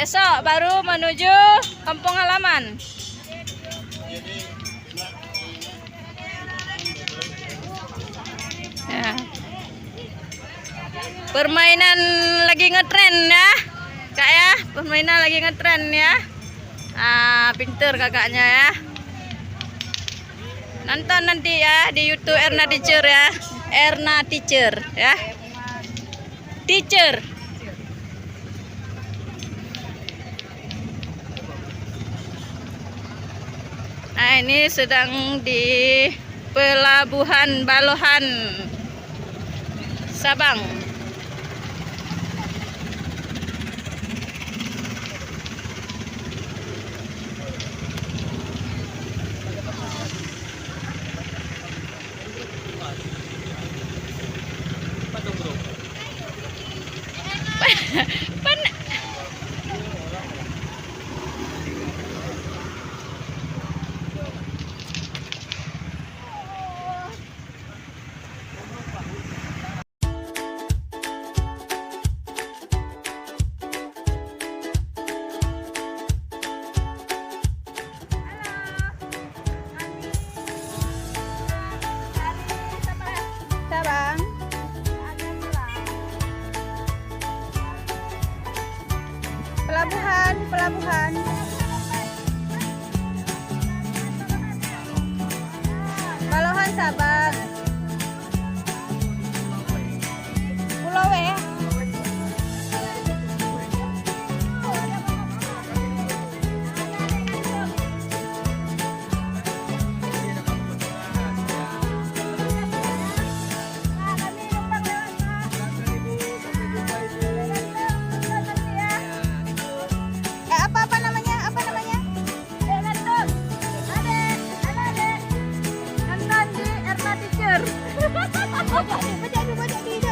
Besok baru menuju kampung halaman. Ya. Permainan lagi ngetren ya, Kak ya. Permainan lagi ngetren ya. Pinter kakaknya ya. Nonton nanti ya di YouTube Erna Teacher ya. Erna Teacher ya. Teacher. Nah, ini sedang di Pelabuhan Balohan, Sabang. Sabang. Pelabuhan. Balohan Sabang. Pulau ya. Apa namanya? Nonton di Erna Teacher. Baca di